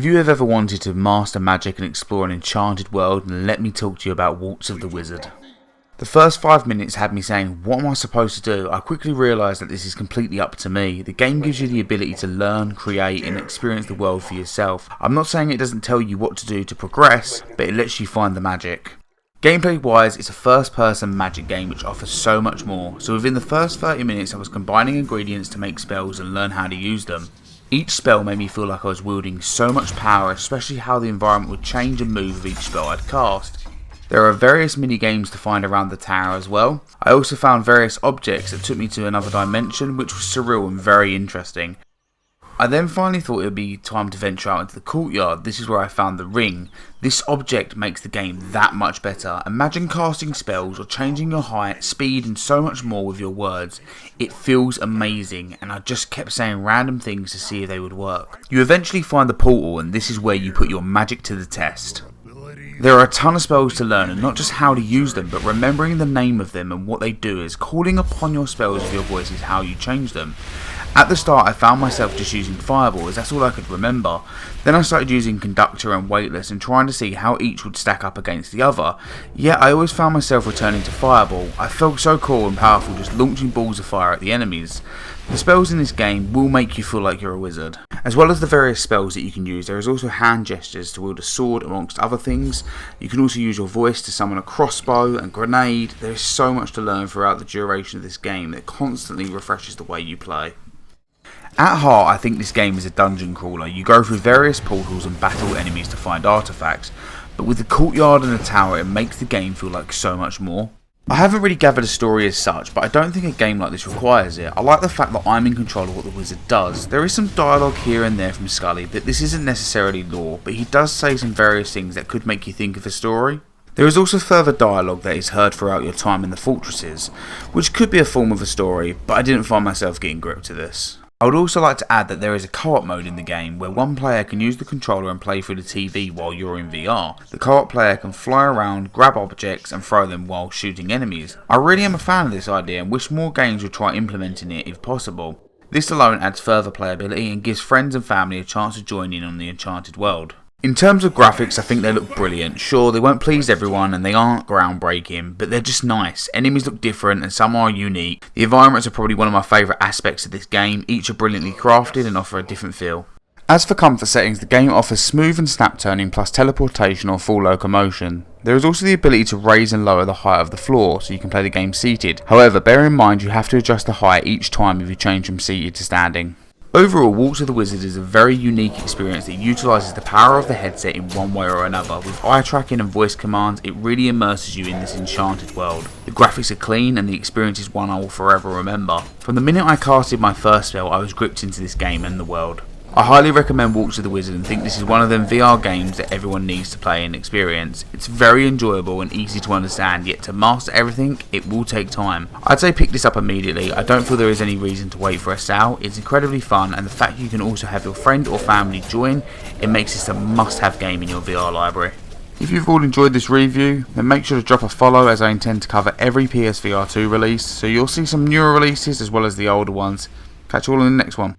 If you have ever wanted to master magic and explore an enchanted world, then let me talk to you about Waltz of the Wizard. The first 5 minutes had me saying, what am I supposed to do? I quickly realised that this is completely up to me. The game gives you the ability to learn, create and experience the world for yourself. I'm not saying it doesn't tell you what to do to progress, but it lets you find the magic. Gameplay wise, it's a first person magic game which offers so much more, so within the first 30 minutes I was combining ingredients to make spells and learn how to use them. Each spell made me feel like I was wielding so much power, especially how the environment would change and move with each spell I'd cast. There are various mini games to find around the tower as well. I also found various objects that took me to another dimension, which was surreal and very interesting. I then finally thought it would be time to venture out into the courtyard. This is where I found the ring. This object makes the game that much better. Imagine casting spells or changing your height, speed and so much more with your words. It feels amazing and I just kept saying random things to see if they would work. You eventually find the portal and this is where you put your magic to the test. There are a ton of spells to learn and not just how to use them, but remembering the name of them and what they do, is calling upon your spells with your voice is how you change them. At the start I found myself just using Fireball as that's all I could remember. Then I started using Conductor and Weightless and trying to see how each would stack up against the other. Yet I always found myself returning to Fireball. I felt so cool and powerful just launching balls of fire at the enemies. The spells in this game will make you feel like you're a wizard. As well as the various spells that you can use, there is also hand gestures to wield a sword amongst other things. You can also use your voice to summon a crossbow and grenade. There is so much to learn throughout the duration of this game that constantly refreshes the way you play. At heart, I think this game is a dungeon crawler. You go through various portals and battle enemies to find artifacts, but with the courtyard and the tower it makes the game feel like so much more. I haven't really gathered a story as such, but I don't think a game like this requires it. I like the fact that I'm in control of what the wizard does. There is some dialogue here and there from Scully, but this isn't necessarily lore, but he does say some various things that could make you think of a story. There is also further dialogue that is heard throughout your time in the fortresses, which could be a form of a story, but I didn't find myself getting gripped to this. I would also like to add that there is a co-op mode in the game where one player can use the controller and play through the TV while you're in VR. The co-op player can fly around, grab objects and throw them while shooting enemies. I really am a fan of this idea and wish more games would try implementing it if possible. This alone adds further playability and gives friends and family a chance to join in on the enchanted world. In terms of graphics, I think they look brilliant. Sure, they won't please everyone and they aren't groundbreaking, but they're just nice. Enemies look different and some are unique. The environments are probably one of my favourite aspects of this game. Each are brilliantly crafted and offer a different feel. As for comfort settings, the game offers smooth and snap turning plus teleportation or full locomotion. There is also the ability to raise and lower the height of the floor, so you can play the game seated. However, bear in mind you have to adjust the height each time if you change from seated to standing. Overall, Waltz of the Wizard is a very unique experience that utilises the power of the headset in one way or another. With eye tracking and voice commands, it really immerses you in this enchanted world. The graphics are clean and the experience is one I will forever remember. From the minute I casted my first spell, I was gripped into this game and the world. I highly recommend Waltz of the Wizard and think this is one of them VR games that everyone needs to play and experience. It's very enjoyable and easy to understand, yet to master everything, it will take time. I'd say pick this up immediately. I don't feel there is any reason to wait for a sale. It's incredibly fun and the fact you can also have your friend or family join, it makes this a must-have game in your VR library. If you've all enjoyed this review, then make sure to drop a follow as I intend to cover every PSVR2 release, so you'll see some newer releases as well as the older ones. Catch you all in the next one.